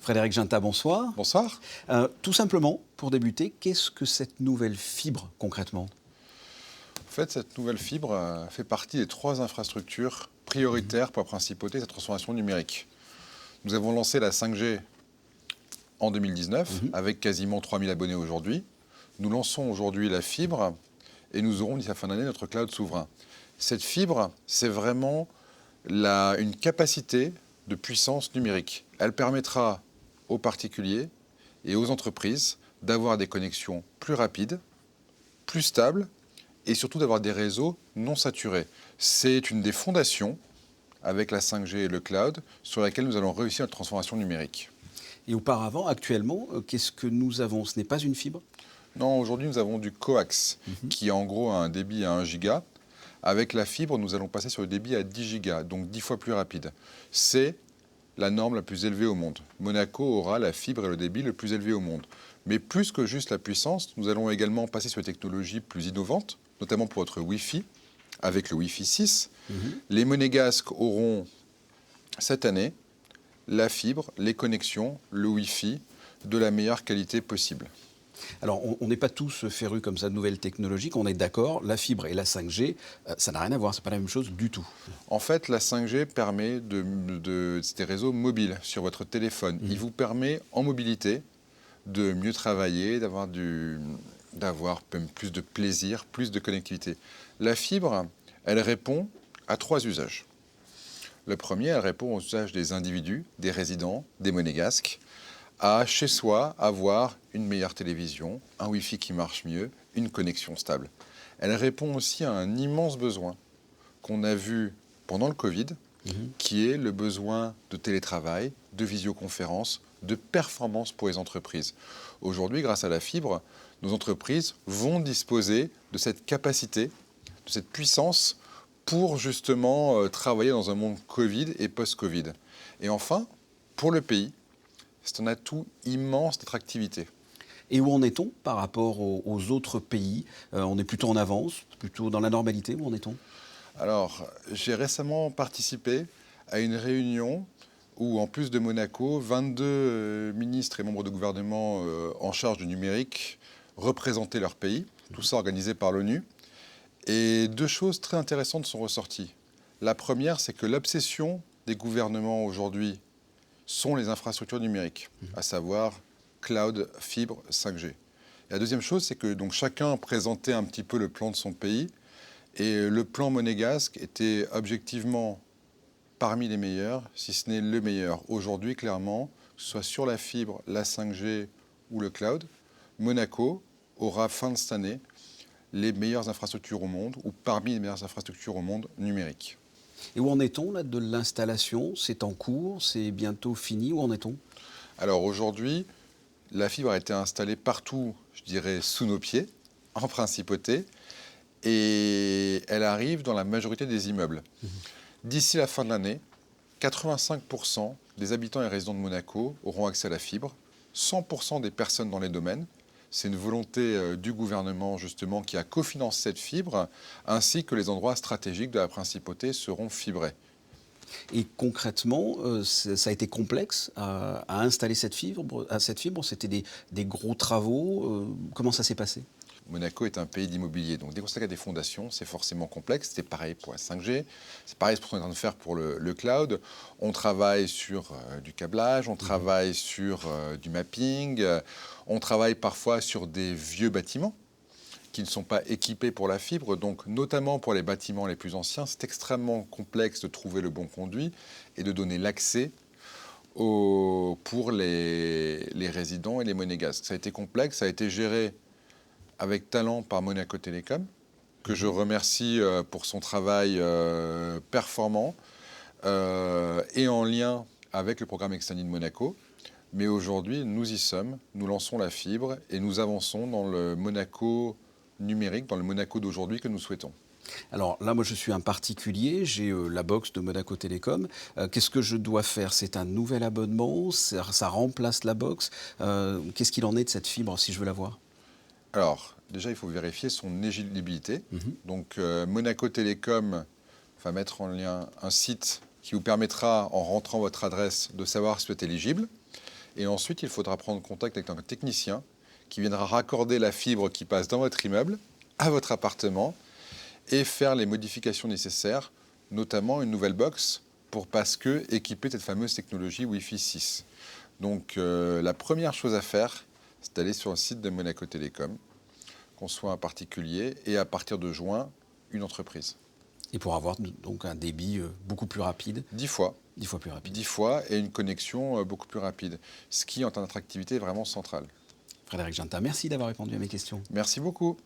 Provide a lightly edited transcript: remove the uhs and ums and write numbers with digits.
Frédéric Ginta, bonsoir. Bonsoir. Tout simplement, pour débuter, qu'est-ce que cette nouvelle fibre concrètement ? En fait, cette nouvelle fibre fait partie des 3 infrastructures prioritaires pour la principauté de cette transformation numérique. Nous avons lancé la 5G en 2019, avec quasiment 3000 abonnés aujourd'hui. Nous lançons aujourd'hui la fibre et nous aurons d'ici la fin d'année notre cloud souverain. Cette fibre, c'est vraiment une capacité de puissance numérique. Elle permettra aux particuliers et aux entreprises d'avoir des connexions plus rapides, plus stables et surtout d'avoir des réseaux non saturés. C'est une des fondations, avec la 5G et le cloud, sur laquelle nous allons réussir notre transformation numérique. Et auparavant, actuellement, qu'est-ce que nous avons ? Ce n'est pas une fibre ? Non, aujourd'hui nous avons du coax, qui en gros a un débit à 1 giga. Avec la fibre, nous allons passer sur le débit à 10 gigas, donc 10 fois plus rapide. C'est la norme la plus élevée au monde. Monaco aura la fibre et le débit le plus élevé au monde. Mais plus que juste la puissance, nous allons également passer sur des technologies plus innovantes, notamment pour notre Wi-Fi, avec le Wi-Fi 6. Les Monégasques auront cette année la fibre, les connexions, le Wi-Fi de la meilleure qualité possible. Alors, on n'est pas tous férus comme ça de nouvelles technologies, on est d'accord, la fibre et la 5G, ça n'a rien à voir, c'est pas la même chose du tout. En fait, la 5G permet des réseaux mobiles sur votre téléphone. Il vous permet, en mobilité, de mieux travailler, d'avoir même plus de plaisir, plus de connectivité. La fibre, elle répond à 3 usages. Le premier, elle répond aux usages des individus, des résidents, des monégasques, à chez soi avoir une meilleure télévision, un Wi-Fi qui marche mieux, une connexion stable. Elle répond aussi à un immense besoin qu'on a vu pendant le Covid, qui est le besoin de télétravail, de visioconférence, de performance pour les entreprises. Aujourd'hui, grâce à la fibre, nos entreprises vont disposer de cette capacité, de cette puissance pour justement travailler dans un monde Covid et post-Covid. Et enfin, pour le pays, c'est un atout immense d'attractivité. Et où en est-on par rapport aux autres pays ? On est plutôt en avance, plutôt dans la normalité, où en est-on ? Alors, j'ai récemment participé à une réunion où, en plus de Monaco, 22 ministres et membres de gouvernement en charge du numérique représentaient leur pays, tout ça organisé par l'ONU. Et 2 choses très intéressantes sont ressorties. La première, c'est que l'obsession des gouvernements aujourd'hui sont les infrastructures numériques, à savoir cloud, fibre, 5G. Et la deuxième chose, c'est que donc, chacun présentait un petit peu le plan de son pays, et le plan monégasque était objectivement parmi les meilleurs, si ce n'est le meilleur. Aujourd'hui, clairement, que ce soit sur la fibre, la 5G ou le cloud, Monaco aura fin de cette année les meilleures infrastructures au monde, ou parmi les meilleures infrastructures au monde numériques. Et où en est-on là de l'installation ? C'est en cours, c'est bientôt fini, où en est-on ? Alors aujourd'hui, la fibre a été installée partout, je dirais, sous nos pieds, en principauté, et elle arrive dans la majorité des immeubles. D'ici la fin de l'année, 85% des habitants et résidents de Monaco auront accès à la fibre, 100% des personnes dans les domaines. C'est une volonté du gouvernement, justement, qui a cofinancé cette fibre, ainsi que les endroits stratégiques de la principauté seront fibrés. Et concrètement, ça a été complexe à installer cette fibre. C'était des gros travaux. Comment ça s'est passé ? Monaco est un pays d'immobilier, donc dès qu'on s'attaque à des fondations, c'est forcément complexe. C'est pareil pour la 5G, c'est pareil pour ce qu'on est en train de faire pour le cloud. On travaille sur du câblage, on travaille sur du mapping, on travaille parfois sur des vieux bâtiments qui ne sont pas équipés pour la fibre. Donc, notamment pour les bâtiments les plus anciens, c'est extrêmement complexe de trouver le bon conduit et de donner l'accès pour les résidents et les monégasques. Ça a été complexe, ça a été géré avec talent par Monaco Télécom, que je remercie pour son travail performant et en lien avec le programme Extended Monaco. Mais aujourd'hui, nous y sommes, nous lançons la fibre et nous avançons dans le Monaco numérique, dans le Monaco d'aujourd'hui que nous souhaitons. Alors là, moi, je suis un particulier, j'ai la box de Monaco Télécom. Qu'est-ce que je dois faire ? C'est un nouvel abonnement ? Ça remplace la box ? Qu'est-ce qu'il en est de cette fibre si je veux la voir ? Alors, déjà, il faut vérifier son éligibilité. Donc, Monaco Télécom va mettre en lien un site qui vous permettra, en rentrant votre adresse, de savoir si vous êtes éligible. Et ensuite, il faudra prendre contact avec un technicien qui viendra raccorder la fibre qui passe dans votre immeuble à votre appartement et faire les modifications nécessaires, notamment une nouvelle box pour parce que équiper cette fameuse technologie Wi-Fi 6. Donc la première chose à faire, c'est d'aller sur le site de Monaco Télécom, qu'on soit un particulier et à partir de juin, une entreprise. Et pour avoir donc un débit beaucoup plus rapide. 10 fois. 10 fois plus rapide. 10 fois et une connexion beaucoup plus rapide. Ce qui, en termes d'attractivité, est vraiment central. Frédéric Ginta, merci d'avoir répondu à mes questions. Merci beaucoup.